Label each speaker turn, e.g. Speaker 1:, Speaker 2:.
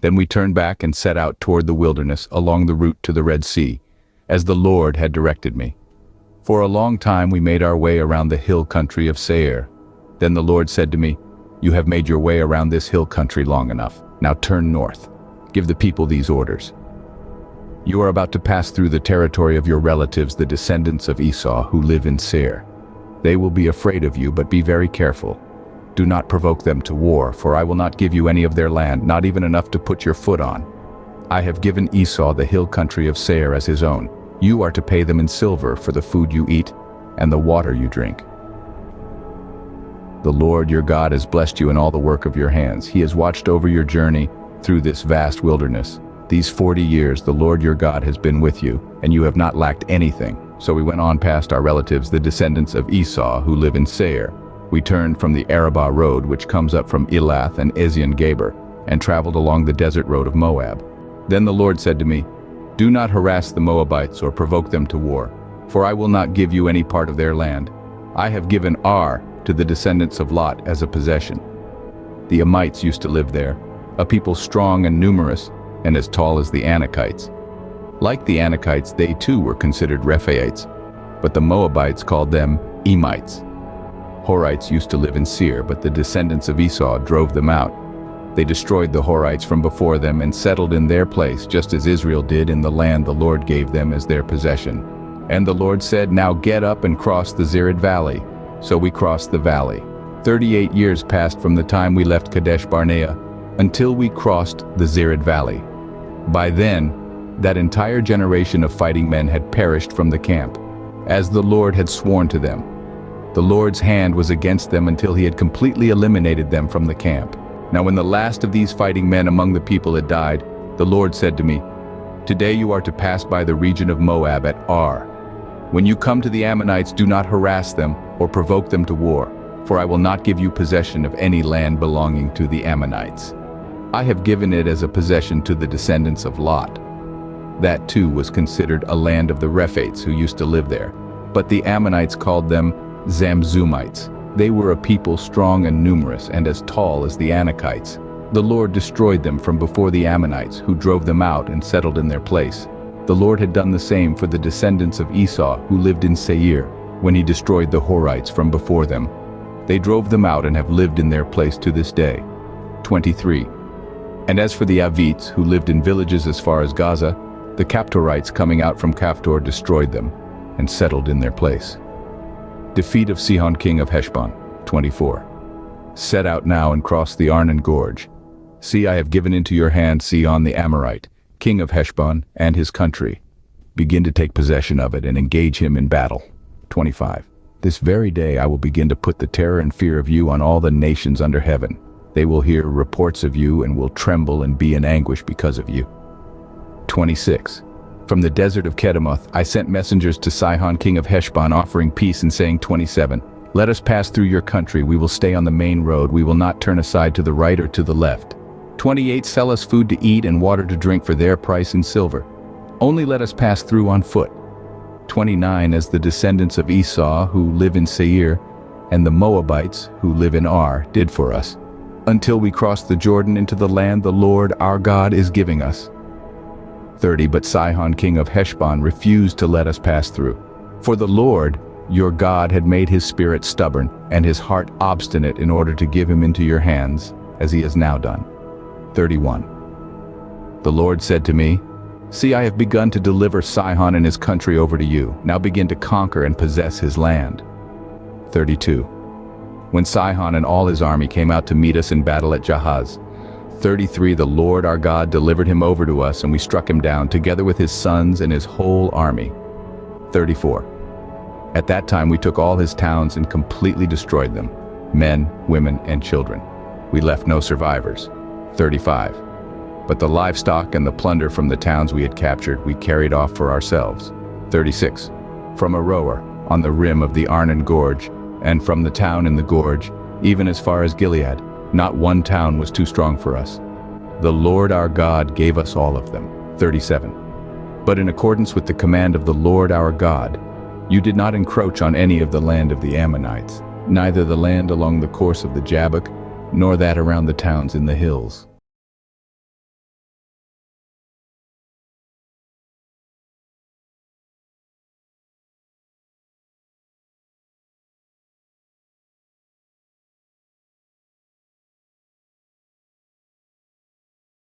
Speaker 1: Then we turned back and set out toward the wilderness along the route to the Red Sea, as the Lord had directed me. For a long time we made our way around the hill country of Seir. Then the Lord said to me, "You have made your way around this hill country long enough. Now turn north. Give the people these orders. You are about to pass through the territory of your relatives, the descendants of Esau, who live in Seir. They will be afraid of you, but be very careful. Do not provoke them to war, for I will not give you any of their land, not even enough to put your foot on. I have given Esau the hill country of Seir as his own. You are to pay them in silver for the food you eat and the water you drink. The Lord your God has blessed you in all the work of your hands. He has watched over your journey through this vast wilderness. These 40 years the Lord your God has been with you, and you have not lacked anything." So we went on past our relatives, the descendants of Esau, who live in Seir. We turned from the Arabah road, which comes up from Elath and Ezion-Geber, and traveled along the desert road of Moab. Then the Lord said to me, "Do not harass the Moabites or provoke them to war, for I will not give you any part of their land. I have given Ar to the descendants of Lot as a possession." The Amites used to live there, a people strong and numerous, and as tall as the Anakites. Like the Anakites, they too were considered Rephaites, but the Moabites called them Emites. Horites used to live in Seir, but the descendants of Esau drove them out. They destroyed the Horites from before them and settled in their place, just as Israel did in the land the Lord gave them as their possession. And the Lord said, "Now get up and cross the Zered Valley." So we crossed the valley. 38 years passed from the time we left Kadesh Barnea until we crossed the Zered Valley. By then, that entire generation of fighting men had perished from the camp, as the Lord had sworn to them. The Lord's hand was against them until he had completely eliminated them from the camp. Now when the last of these fighting men among the people had died, the Lord said to me, "Today you are to pass by the region of Moab at Ar. When you come to the Ammonites, do not harass them or provoke them to war, for I will not give you possession of any land belonging to the Ammonites. I have given it as a possession to the descendants of Lot." That too was considered a land of the Rephaites who used to live there, but the Ammonites called them Zamzumites. They were a people strong and numerous and as tall as the Anakites. The Lord destroyed them from before the Ammonites, who drove them out and settled in their place. The Lord had done the same for the descendants of Esau who lived in Seir, when he destroyed the Horites from before them. They drove them out and have lived in their place to this day. 23. And as for the Avites, who lived in villages as far as Gaza, the Caphtorites coming out from Caphtor destroyed them and settled in their place. Defeat of Sihon king of Heshbon. 24. Set out now and cross the Arnon Gorge. See, I have given into your hand Sihon the Amorite, king of Heshbon, and his country. Begin to take possession of it and engage him in battle. 25. This very day I will begin to put the terror and fear of you on all the nations under heaven. They will hear reports of you and will tremble and be in anguish because of you. 26. From the desert of Kedemoth I sent messengers to Sihon king of Heshbon offering peace and saying, 27. Let us pass through your country, we will stay on the main road, we will not turn aside to the right or to the left. 28. Sell us food to eat and water to drink for their price in silver. Only let us pass through on foot. 29. As the descendants of Esau who live in Seir and the Moabites who live in Ar did for us, until we cross the Jordan into the land the Lord our God is giving us. 30. But Sihon king of Heshbon refused to let us pass through. For the Lord, your God, had made his spirit stubborn and his heart obstinate in order to give him into your hands, as he has now done. 31. The Lord said to me, See, I have begun to deliver Sihon and his country over to you. Now begin to conquer and possess his land. 32. When Sihon and all his army came out to meet us in battle at Jahaz, 33. The Lord our God delivered him over to us, and we struck him down, together with his sons and his whole army. 34. At that time we took all his towns and completely destroyed them, men, women, and children. We left no survivors. 35. But the livestock and the plunder from the towns we had captured we carried off for ourselves. 36. From Aroer, on the rim of the Arnon Gorge, and from the town in the gorge, even as far as Gilead, not one town was too strong for us. The Lord our God gave us all of them. 37. But in accordance with the command of the Lord our God, you did not encroach on any of the land of the Ammonites, neither the land along the course of the Jabbok, nor that around the towns in the hills.